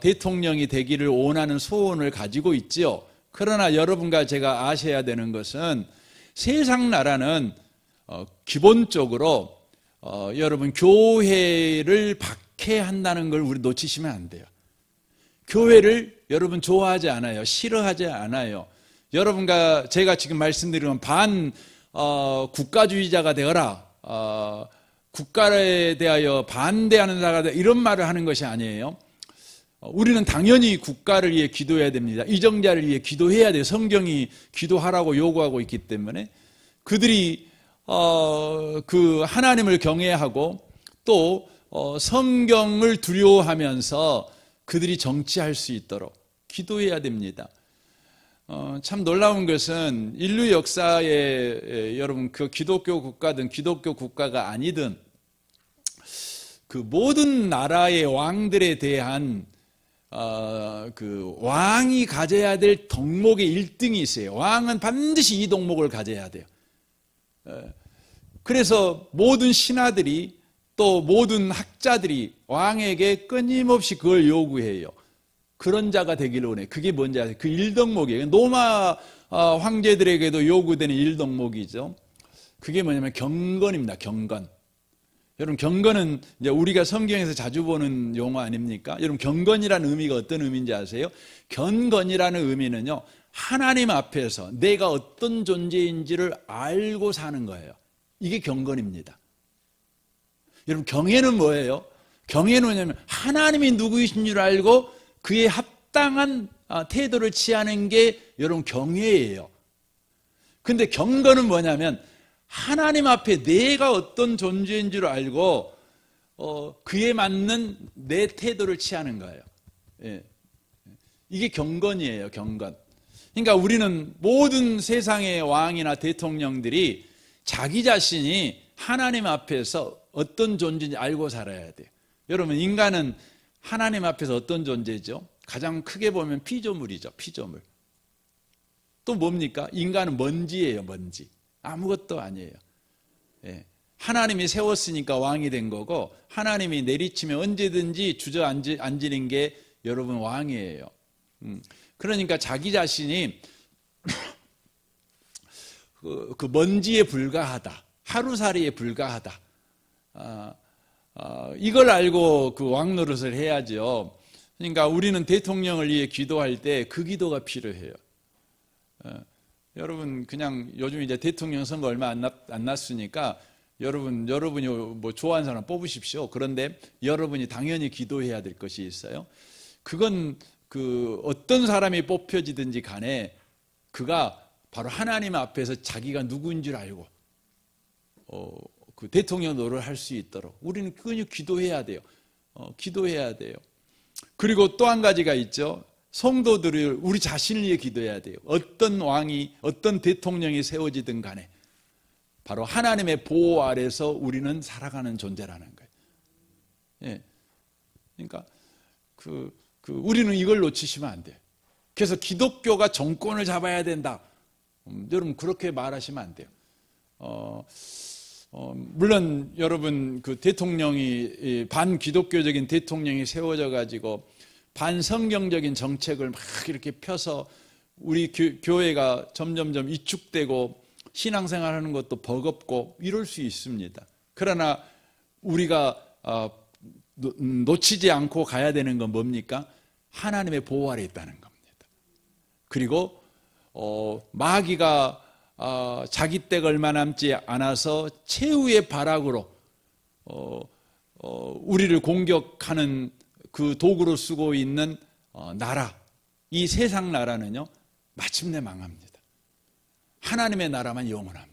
대통령이 되기를 원하는 소원을 가지고 있지요. 그러나 여러분과 제가 아셔야 되는 것은 세상 나라는 기본적으로 여러분 교회를 박해한다는 걸 우리 놓치시면 안 돼요. 교회를 여러분 좋아하지 않아요. 싫어하지 않아요. 여러분과 제가 지금 말씀드리면 국가주의자가 되어라, 국가에 대하여 반대하는 자가 되어라, 이런 말을 하는 것이 아니에요. 우리는 당연히 국가를 위해 기도해야 됩니다. 이정자를 위해 기도해야 돼요. 성경이 기도하라고 요구하고 있기 때문에 그들이 그 하나님을 경외하고 또 성경을 두려워하면서 그들이 정치할 수 있도록 기도해야 됩니다. 참 놀라운 것은 인류 역사에 여러분 그 기독교 국가든 기독교 국가가 아니든 그 모든 나라의 왕들에 대한 그 왕이 가져야 될 덕목의 1등이 있어요. 왕은 반드시 이 덕목을 가져야 돼요. 그래서 모든 신하들이 또 모든 학자들이 왕에게 끊임없이 그걸 요구해요. 그런 자가 되기를 원해요. 그게 뭔지 아세요? 그 1덕목이에요. 로마 황제들에게도 요구되는 1덕목이죠. 그게 뭐냐면 경건입니다. 경건. 여러분 경건은 이제 우리가 성경에서 자주 보는 용어 아닙니까? 여러분 경건이라는 의미가 어떤 의미인지 아세요? 경건이라는 의미는요, 하나님 앞에서 내가 어떤 존재인지를 알고 사는 거예요. 이게 경건입니다. 여러분 경애는 뭐예요? 경애는 뭐냐면 하나님이 누구이신 줄 알고 그에 합당한 태도를 취하는 게 여러분 경애예요. 근데 경건은 뭐냐면 하나님 앞에 내가 어떤 존재인 줄 알고 그에 맞는 내 태도를 취하는 거예요. 예. 이게 경건이에요. 경건. 그러니까 우리는 모든 세상의 왕이나 대통령들이 자기 자신이 하나님 앞에서 어떤 존재인지 알고 살아야 돼요. 여러분 인간은 하나님 앞에서 어떤 존재죠? 가장 크게 보면 피조물이죠. 피조물. 또 뭡니까? 인간은 먼지예요. 먼지. 아무것도 아니에요. 예. 하나님이 세웠으니까 왕이 된 거고 하나님이 내리치면 언제든지 주저앉는 게 여러분 왕이에요. 그러니까 자기 자신이 그 먼지에 불과하다. 하루살이에 불과하다. 이걸 알고 그 왕 노릇을 해야죠. 그러니까 우리는 대통령을 위해 기도할 때 그 기도가 필요해요. 여러분 그냥 요즘 이제 대통령 선거 얼마 안 났으니까 여러분이 뭐 좋아하는 사람 뽑으십시오. 그런데 여러분이 당연히 기도해야 될 것이 있어요. 그건 그 어떤 사람이 뽑혀지든지 간에 그가 바로 하나님 앞에서 자기가 누구인 줄 알고 그 대통령 노릇을 할 수 있도록 우리는 그냥 기도해야 돼요. 기도해야 돼요. 그리고 또 한 가지가 있죠. 성도들을 우리 자신을 위해 기도해야 돼요. 어떤 왕이 어떤 대통령이 세워지든 간에 바로 하나님의 보호 아래서 우리는 살아가는 존재라는 거예요. 예. 그러니까 우리는 이걸 놓치시면 안 돼요. 그래서 기독교가 정권을 잡아야 된다. 여러분 그렇게 말하시면 안 돼요. 물론 여러분 그 대통령이 반기독교적인 대통령이 세워져 가지고 반성경적인 정책을 막 이렇게 펴서 우리 교회가 점점점 위축되고 신앙생활하는 것도 버겁고 이럴 수 있습니다. 그러나 우리가 놓치지 않고 가야 되는 건 뭡니까? 하나님의 보호 아래 있다는 겁니다. 그리고 마귀가 자기 때가 얼마 남지 않아서 최후의 발악으로 우리를 공격하는 그 도구로 쓰고 있는 나라, 이 세상 나라는요 마침내 망합니다. 하나님의 나라만 영원합니다.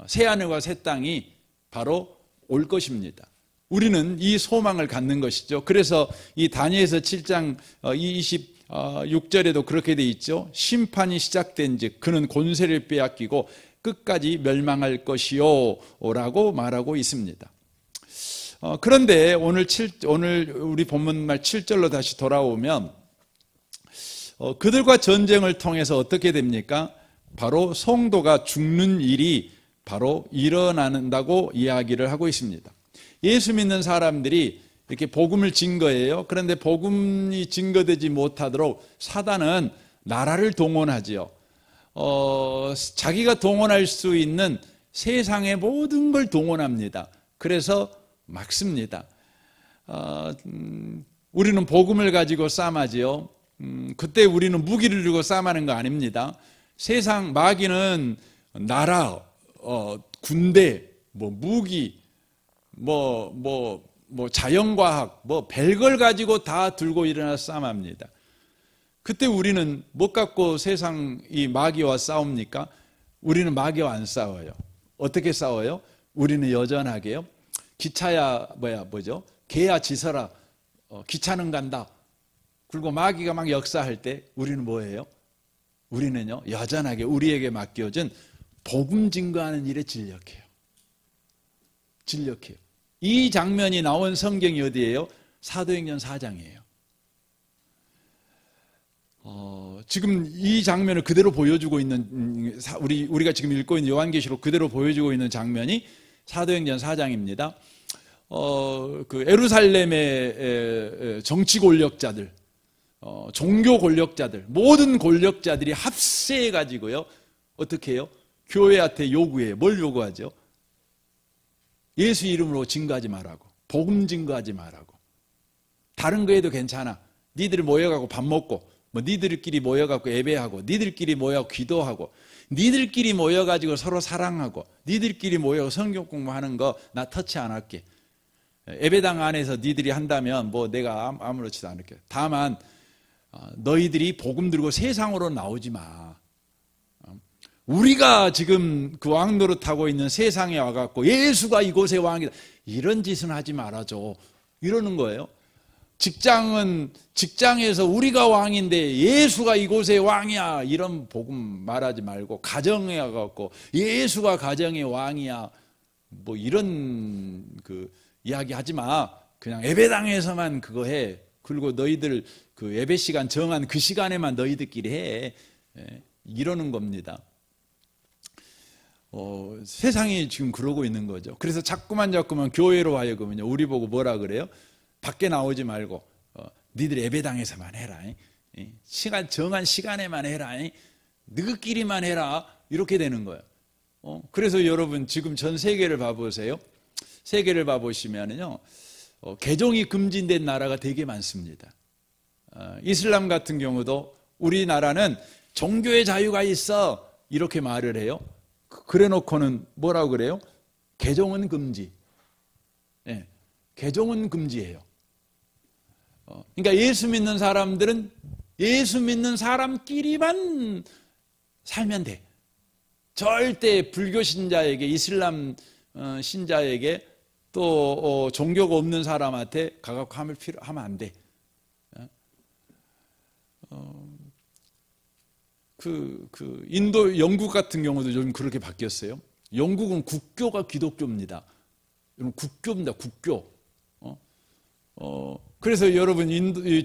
새하늘과 새 땅이 바로 올 것입니다. 우리는 이 소망을 갖는 것이죠. 그래서 이 다니엘서 7장 26절에도 그렇게 돼 있죠. 심판이 시작된 즉 그는 권세를 빼앗기고 끝까지 멸망할 것이요 라고 말하고 있습니다. 그런데 오늘 우리 본문말 7절로 다시 돌아오면 그들과 전쟁을 통해서 어떻게 됩니까? 바로 성도가 죽는 일이 바로 일어난다고 이야기를 하고 있습니다. 예수 믿는 사람들이 이렇게 복음을 증거해요. 그런데 복음이 증거되지 못하도록 사단은 나라를 동원하지요. 자기가 동원할 수 있는 세상의 모든 걸 동원합니다. 그래서 막습니다. 우리는 복음을 가지고 싸움하지요. 그때 우리는 무기를 들고 싸움하는 거 아닙니다. 세상 마귀는 나라, 군대, 무기, 자연과학, 별걸 가지고 다 들고 일어나 싸움합니다. 그때 우리는 못 갖고 세상 이 마귀와 싸웁니까? 우리는 마귀와 안 싸워요. 어떻게 싸워요? 우리는 여전하게요. 기차야 개야 지서라. 기차는 간다. 그리고 마귀가 막 역사할 때 우리는 뭐예요? 우리는요 여전하게 우리에게 맡겨진 복음 증거하는 일에 진력해요. 이 장면이 나온 성경이 어디예요? 사도행전 4장이에요. 지금 이 장면을 그대로 보여주고 있는 우리가 지금 읽고 있는 요한계시록 그대로 보여주고 있는 장면이 사도행전 4장입니다. 그 예루살렘의 정치 권력자들, 종교 권력자들, 모든 권력자들이 합세해 가지고요 어떻게 해요? 교회한테 요구해요. 뭘 요구하죠? 예수 이름으로 증거하지 말라고, 복음 증거하지 말라고. 다른 거 해도 괜찮아. 니들 모여가고 밥 먹고, 니들끼리 모여가고 예배하고, 니들끼리 모여 기도하고, 니들끼리 모여가지고 서로 사랑하고, 니들끼리 모여 성경 공부하는 거 나 터치 안 할게. 예배당 안에서 니들이 한다면 내가 아무렇지도 않을게. 다만 너희들이 복음 들고 세상으로 나오지 마. 우리가 지금 그 왕 노릇하고 있는 세상에 와갖고 예수가 이곳의 왕이다 이런 짓은 하지 말아줘 이러는 거예요. 직장에서 우리가 왕인데 예수가 이곳의 왕이야 이런 복음 말하지 말고, 가정에 와갖고 예수가 가정의 왕이야 이런 그 이야기 하지 마. 그냥 예배당에서만 그거 해. 그리고 너희들 그 예배 시간 정한 그 시간에만 너희들끼리 해. 이러는 겁니다. 세상이 지금 그러고 있는 거죠. 그래서 자꾸만 교회로 하여금은요 우리 보고 뭐라 그래요? 밖에 나오지 말고 니들 예배당에서만 해라. 정한 시간에만 해라. 너희끼리만 해라. 이렇게 되는 거예요. 그래서 여러분 지금 전 세계를 봐보세요. 세계를 봐보시면요 개종이 금지된 나라가 되게 많습니다. 이슬람 같은 경우도 우리나라는 종교의 자유가 있어 이렇게 말을 해요. 그래 놓고는 뭐라고 그래요? 개종은 금지. 개종은 금지예요. 그러니까 예수 믿는 사람들은 예수 믿는 사람끼리만 살면 돼. 절대 불교 신자에게, 이슬람 신자에게, 또 종교가 없는 사람한테 가갖고 하면 안 돼. 인도, 영국 같은 경우도 요즘 그렇게 바뀌었어요. 영국은 국교가 기독교입니다. 국교입니다, 국교. 그래서 여러분,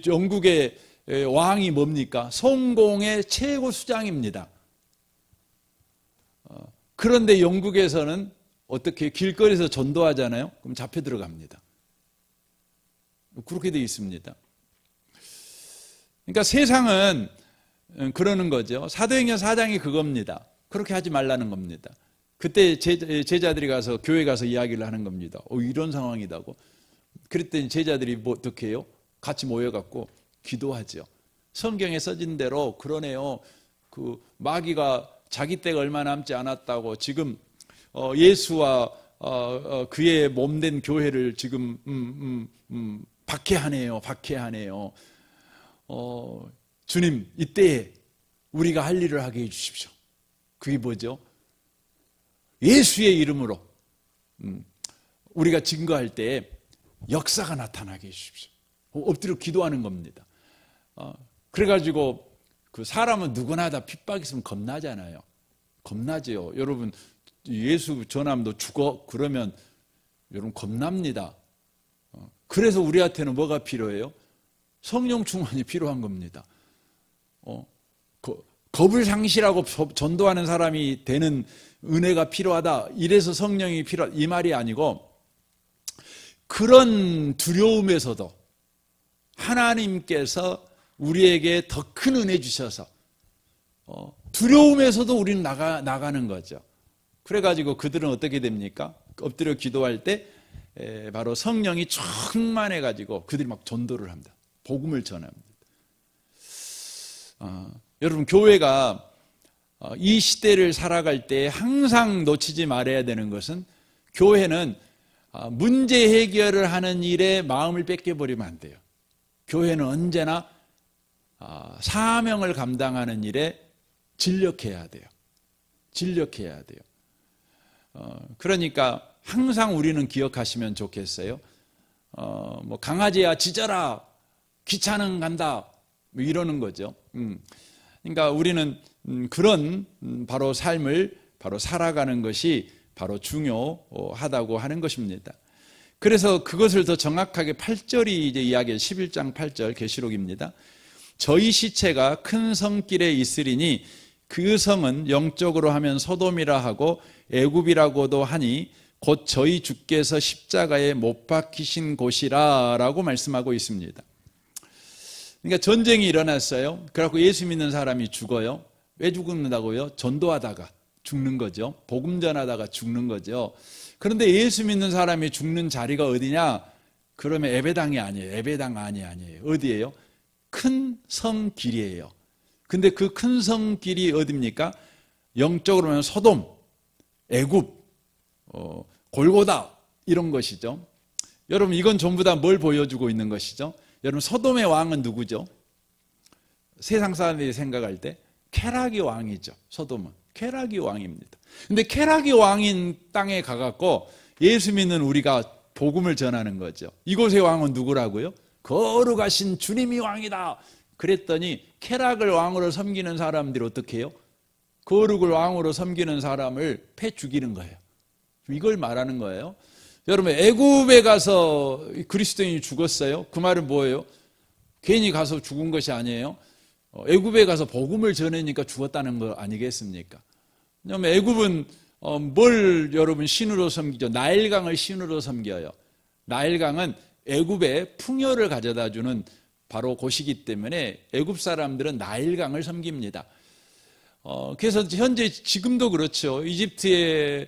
영국의 왕이 뭡니까? 성공의 최고 수장입니다. 그런데 영국에서는 어떻게 길거리에서 전도하잖아요? 그럼 잡혀 들어갑니다. 그렇게 되어 있습니다. 그러니까 세상은 그러는 거죠. 사도행전 4장이 그겁니다. 그렇게 하지 말라는 겁니다. 그때 제자들이 가서 교회 가서 이야기를 하는 겁니다. 이런 상황이다고. 그랬더니 제자들이 어떻게 해요? 같이 모여갖고 기도하죠. 성경에 써진 대로 그러네요. 그 마귀가 자기 때가 얼마 남지 않았다고 지금 예수와 그의 몸된 교회를 지금 박해하네요. 주님, 이때에 우리가 할 일을 하게 해주십시오. 그게 뭐죠? 예수의 이름으로 우리가 증거할 때에 역사가 나타나게 해주십시오. 엎드려 기도하는 겁니다. 그래가지고 그 사람은 누구나 다 핍박 있으면 겁나잖아요. 겁나죠. 여러분, 예수 전하면 너 죽어? 그러면 여러분 겁납니다. 그래서 우리한테는 뭐가 필요해요? 성령 충만이 필요한 겁니다. 겁을 상실하고 전도하는 사람이 되는 은혜가 필요하다. 이래서 성령이 필요하다. 이 말이 아니고 그런 두려움에서도 하나님께서 우리에게 더 큰 은혜 주셔서 두려움에서도 우리는 나가는 거죠. 그래가지고 그들은 어떻게 됩니까? 엎드려 기도할 때 바로 성령이 충만해가지고 그들이 막 전도를 합니다. 복음을 전합니다. 여러분, 교회가 이 시대를 살아갈 때 항상 놓치지 말아야 되는 것은 교회는 문제 해결을 하는 일에 마음을 뺏겨버리면 안 돼요. 교회는 언제나 사명을 감당하는 일에 진력해야 돼요. 그러니까 항상 우리는 기억하시면 좋겠어요. 뭐 강아지야 짖어라, 귀찮은 간다, 뭐 이러는 거죠. 그러니까 우리는 그런 바로 삶을 바로 살아가는 것이 바로 중요하다고 하는 것입니다. 그래서 그것을 더 정확하게 8절이 이제 이야기해 11장 8절 계시록입니다. 저희 시체가 큰 성길에 있으리니 그 성은 영적으로 하면 소돔이라 하고 애굽이라고도 하니 곧 저희 주께서 십자가에 못 박히신 곳이라 라고 말씀하고 있습니다. 그러니까 전쟁이 일어났어요. 그래갖고 예수 믿는 사람이 죽어요. 왜 죽는다고요? 전도하다가 죽는 거죠. 복음 전하다가 죽는 거죠. 그런데 예수 믿는 사람이 죽는 자리가 어디냐? 그러면 에베당이 아니에요. 에베당 아니에요. 어디예요? 큰 성길이에요. 근데 그 큰 성길이 어디입니까? 영적으로 보면 소돔, 애굽, 골고다 이런 것이죠. 여러분, 이건 전부 다 뭘 보여주고 있는 것이죠? 여러분, 소돔의 왕은 누구죠? 세상 사람들이 생각할 때 쾌락이 왕이죠. 소돔은 쾌락이 왕입니다. 근데 쾌락이 왕인 땅에 가갖고 예수 믿는 우리가 복음을 전하는 거죠. 이곳의 왕은 누구라고요? 거룩하신 주님이 왕이다. 그랬더니 쾌락을 왕으로 섬기는 사람들이 어떻게 해요? 거룩을 왕으로 섬기는 사람을 패 죽이는 거예요. 이걸 말하는 거예요. 여러분, 애굽에 가서 그리스도인이 죽었어요. 그 말은 뭐예요? 괜히 가서 죽은 것이 아니에요. 애굽에 가서 복음을 전하니까 죽었다는 거 아니겠습니까? 왜냐하면 애굽은 뭘 여러분 신으로 섬기죠? 나일강을 신으로 섬겨요. 나일강은 애굽에 풍요를 가져다 주는 바로 곳이기 때문에 애굽 사람들은 나일강을 섬깁니다. 그래서 현재 지금도 그렇죠. 이집트의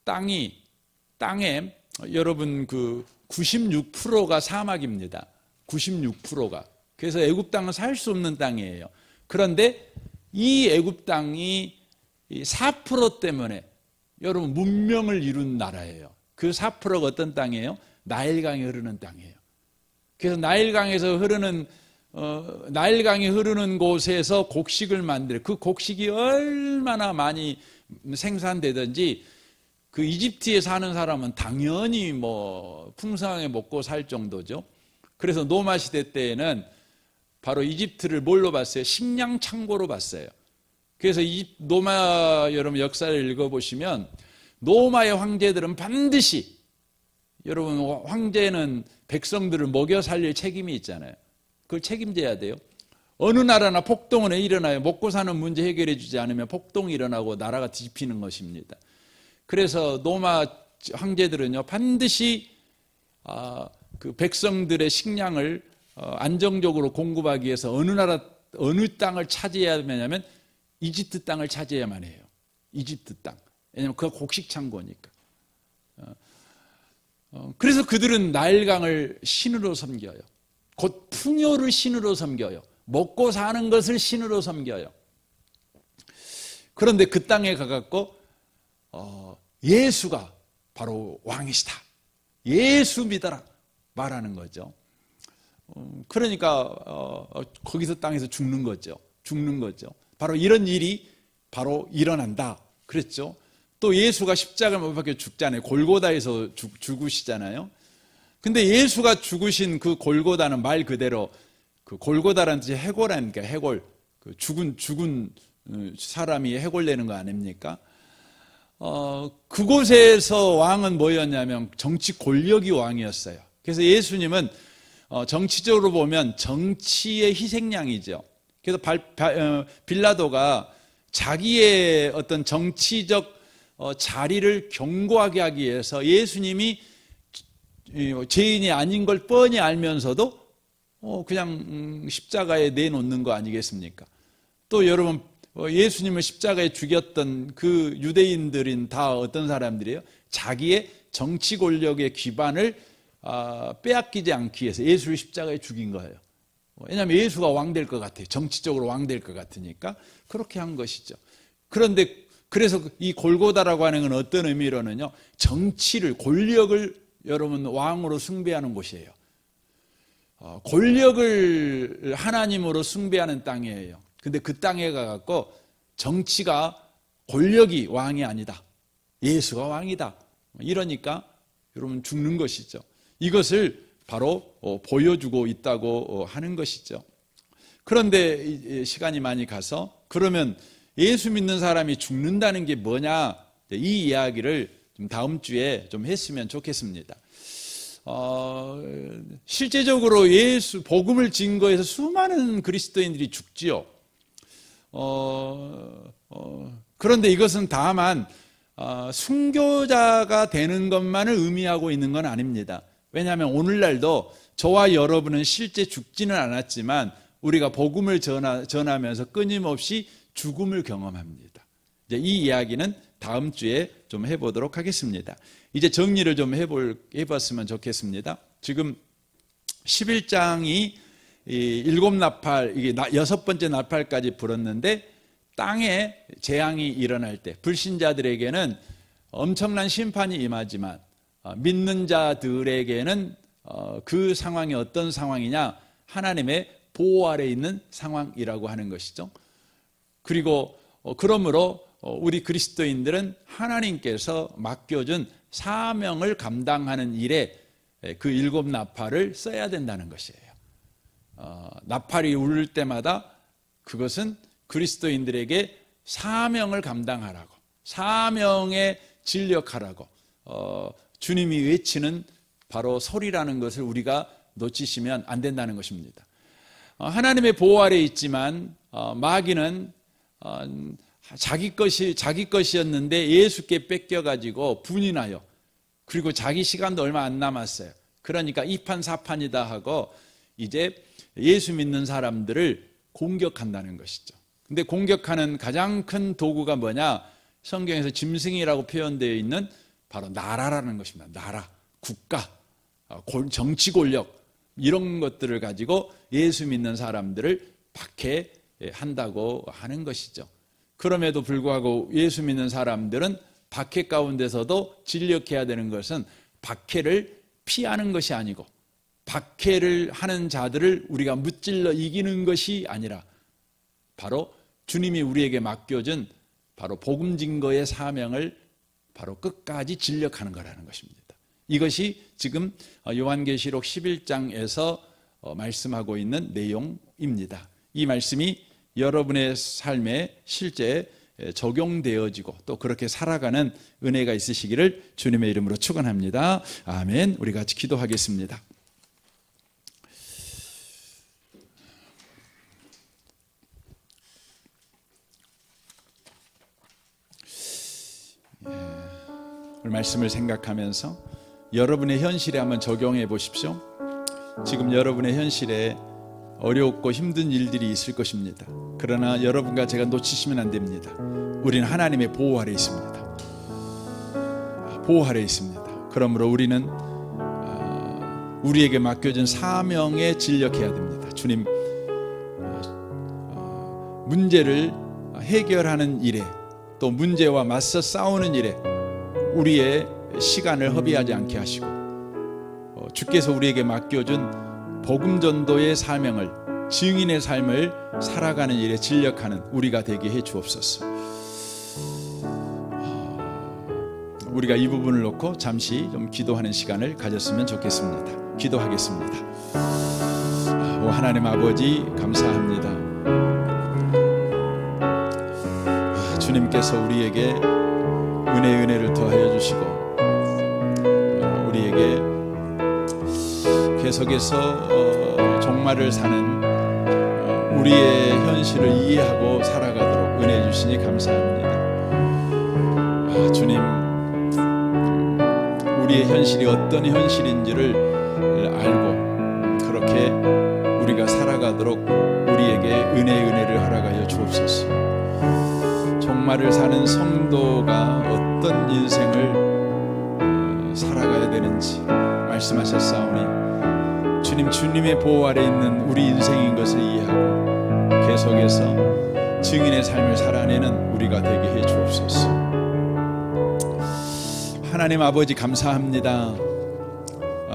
땅에 여러분 그 96%가 사막입니다. 96%가. 그래서 애굽 땅은 살 수 없는 땅이에요. 그런데 이 애굽 땅이 4% 때문에 여러분 문명을 이룬 나라예요. 그 4%가 어떤 땅이에요? 나일강이 흐르는 땅이에요. 그래서 나일강이 흐르는 곳에서 곡식을 만들어요. 그 곡식이 얼마나 많이 생산되든지 그 이집트에 사는 사람은 당연히 뭐 풍성하게 먹고 살 정도죠. 그래서 노마 시대 때에는 바로 이집트를 뭘로 봤어요? 식량 창고로 봤어요. 그래서 노마 여러분 역사를 읽어보시면 노마의 황제들은 반드시 여러분 황제는 백성들을 먹여 살릴 책임이 있잖아요. 그걸 책임져야 돼요. 어느 나라나 폭동은 왜 일어나요? 먹고 사는 문제 해결해 주지 않으면 폭동이 일어나고 나라가 뒤집히는 것입니다. 그래서 노마 황제들은요 반드시 그 백성들의 식량을 안정적으로 공급하기 위해서 어느 땅을 차지해야 되냐면 이집트 땅을 차지해야만 해요. 이집트 땅. 왜냐하면 그가 곡식 창고니까. 그래서 그들은 나일강을 신으로 섬겨요. 곧 풍요를 신으로 섬겨요. 먹고 사는 것을 신으로 섬겨요. 그런데 그 땅에 가갖고 예수가 바로 왕이시다, 예수 믿어라 말하는 거죠. 그러니까 거기서 땅에서 죽는 거죠. 바로 이런 일이 바로 일어난다 그랬죠. 또 예수가 십자가를 못 박혀 죽잖아요. 골고다에서 죽으시잖아요. 근데 예수가 죽으신 그 골고다는 말 그대로 그 골고다라는 뜻이 해골하니까 해골, 그 죽은 사람이 해골 내는 거 아닙니까? 그곳에서 왕은 뭐였냐면 정치 권력이 왕이었어요. 그래서 예수님은 정치적으로 보면 정치의 희생양이죠. 그래서 빌라도가 자기의 어떤 정치적 자리를 견고하게 하기 위해서 예수님이 죄인이 아닌 걸 뻔히 알면서도 그냥 십자가에 내놓는 거 아니겠습니까? 또 여러분, 예수님을 십자가에 죽였던 그 유대인들인 다 어떤 사람들이에요? 자기의 정치 권력의 기반을 빼앗기지 않기 위해서 예수를 십자가에 죽인 거예요. 왜냐하면 예수가 왕 될 것 같아요. 정치적으로 왕 될 것 같으니까 그렇게 한 것이죠. 그런데 그래서 이 골고다라고 하는 건 어떤 의미로는요, 정치를, 권력을 여러분 왕으로 숭배하는 곳이에요. 권력을 하나님으로 숭배하는 땅이에요. 근데 그 땅에 가갖고 정치가, 권력이 왕이 아니다, 예수가 왕이다, 이러니까 여러분 죽는 것이죠. 이것을 바로 보여주고 있다고 하는 것이죠. 그런데 시간이 많이 가서 그러면 예수 믿는 사람이 죽는다는 게 뭐냐, 이 이야기를 좀 다음 주에 좀 했으면 좋겠습니다. 실제적으로 예수 복음을 증거해서 수많은 그리스도인들이 죽지요. 그런데 이것은 다만 순교자가 되는 것만을 의미하고 있는 건 아닙니다. 왜냐하면 오늘날도 저와 여러분은 실제 죽지는 않았지만 우리가 복음을 전하면서 끊임없이 죽음을 경험합니다. 이제 이 이야기는 다음 주에 좀 해보도록 하겠습니다. 이제 정리를 좀 해봤으면 좋겠습니다. 지금 11장이 일곱 나팔, 이게 여섯 번째 나팔까지 불었는데 땅에 재앙이 일어날 때 불신자들에게는 엄청난 심판이 임하지만 믿는 자들에게는 그 상황이 어떤 상황이냐, 하나님의 보호 아래 있는 상황이라고 하는 것이죠. 그리고 그러므로 우리 그리스도인들은 하나님께서 맡겨준 사명을 감당하는 일에 그 일곱 나팔을 써야 된다는 것이에요. 나팔이 울릴 때마다 그것은 그리스도인들에게 사명을 감당하라고, 사명에 진력하라고 주님이 외치는 바로 소리라는 것을 우리가 놓치시면 안 된다는 것입니다. 하나님의 보호 아래 있지만 마귀는 자기 것이었는데 예수께 뺏겨가지고 분이 나요. 그리고 자기 시간도 얼마 안 남았어요. 그러니까 이판사판이다 하고 이제 예수 믿는 사람들을 공격한다는 것이죠. 근데 공격하는 가장 큰 도구가 뭐냐? 성경에서 짐승이라고 표현되어 있는 바로 나라라는 것입니다. 나라, 국가, 정치 권력, 이런 것들을 가지고 예수 믿는 사람들을 박해한다고 하는 것이죠. 그럼에도 불구하고 예수 믿는 사람들은 박해 가운데서도 진력해야 되는 것은 박해를 피하는 것이 아니고 박해를 하는 자들을 우리가 무찔러 이기는 것이 아니라 바로 주님이 우리에게 맡겨준 바로 복음 증거의 사명을 바로 끝까지 진력하는 거라는 것입니다. 이것이 지금 요한계시록 11장에서 말씀하고 있는 내용입니다. 이 말씀이 여러분의 삶에 실제 적용되어지고 또 그렇게 살아가는 은혜가 있으시기를 주님의 이름으로 축원합니다. 아멘. 우리 같이 기도하겠습니다. 오늘 말씀을 생각하면서 여러분의 현실에 한번 적용해 보십시오. 지금 여러분의 현실에 어렵고 힘든 일들이 있을 것입니다. 그러나 여러분과 제가 놓치시면 안 됩니다. 우리는 하나님의 보호 아래 있습니다. 보호 아래 있습니다. 그러므로 우리는 우리에게 맡겨진 사명에 진력해야 됩니다. 주님, 문제를 해결하는 일에, 또 문제와 맞서 싸우는 일에 우리의 시간을 허비하지 않게 하시고, 주께서 우리에게 맡겨준 복음 전도의 사명을, 증인의 삶을 살아가는 일에 진력하는 우리가 되게 해 주옵소서. 우리가 이 부분을 놓고 잠시 좀 기도하는 시간을 가졌으면 좋겠습니다. 기도하겠습니다. 오 하나님 아버지, 감사합니다. 주님께서 우리에게 은혜를 더하여 주시고, 우리에게 계속해서 종말을 사는 우리의 현실을 이해하고 살아가도록 은혜 주시니 감사합니다. 주님, 우리의 현실이 어떤 현실인지를 알고 그렇게 우리가 살아가도록 우리에게 은혜를 허락하여 주옵소서. 종말을 사는 성도가 어떤 인생을 살아가야 되는지 말씀하셨사오니, 주님, 주님의 보호 아래 있는 우리 인생인 것을 이해하고 계속해서 증인의 삶을 살아내는 우리가 되게 해 주옵소서. 하나님 아버지, 감사합니다.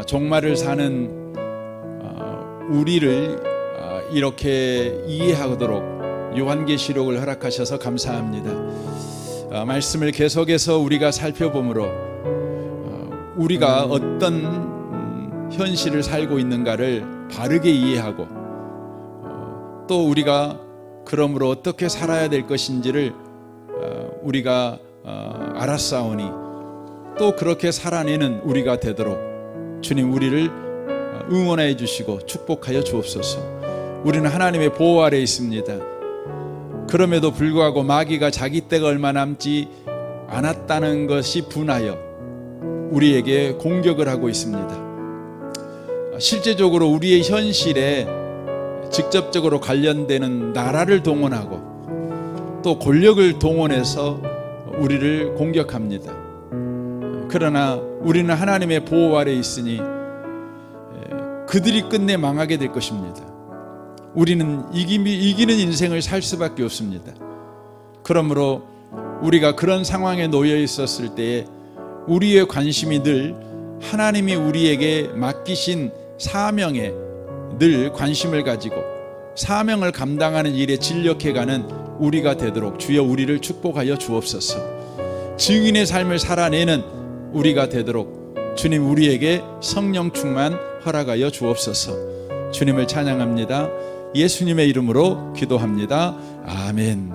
종말을 사는 우리를 이렇게 이해하도록 요한계시록을 허락하셔서 감사합니다. 말씀을 계속해서 우리가 살펴보므로 우리가 어떤 현실을 살고 있는가를 바르게 이해하고, 또 우리가 그러므로 어떻게 살아야 될 것인지를 우리가 알았사오니, 또 그렇게 살아내는 우리가 되도록 주님, 우리를 응원해 주시고 축복하여 주옵소서. 우리는 하나님의 보호 아래 있습니다. 그럼에도 불구하고 마귀가 자기 때가 얼마 남지 않았다는 것이 분하여 우리에게 공격을 하고 있습니다. 실제적으로 우리의 현실에 직접적으로 관련되는 나라를 동원하고 또 권력을 동원해서 우리를 공격합니다. 그러나 우리는 하나님의 보호 아래 있으니 그들이 끝내 망하게 될 것입니다. 우리는 이기는 인생을 살 수밖에 없습니다. 그러므로 우리가 그런 상황에 놓여 있었을 때에 우리의 관심이 늘 하나님이 우리에게 맡기신 사명에 늘 관심을 가지고 사명을 감당하는 일에 진력해가는 우리가 되도록 주여 우리를 축복하여 주옵소서. 증인의 삶을 살아내는 우리가 되도록 주님, 우리에게 성령 충만 허락하여 주옵소서. 주님을 찬양합니다. 예수님의 이름으로 기도합니다. 아멘.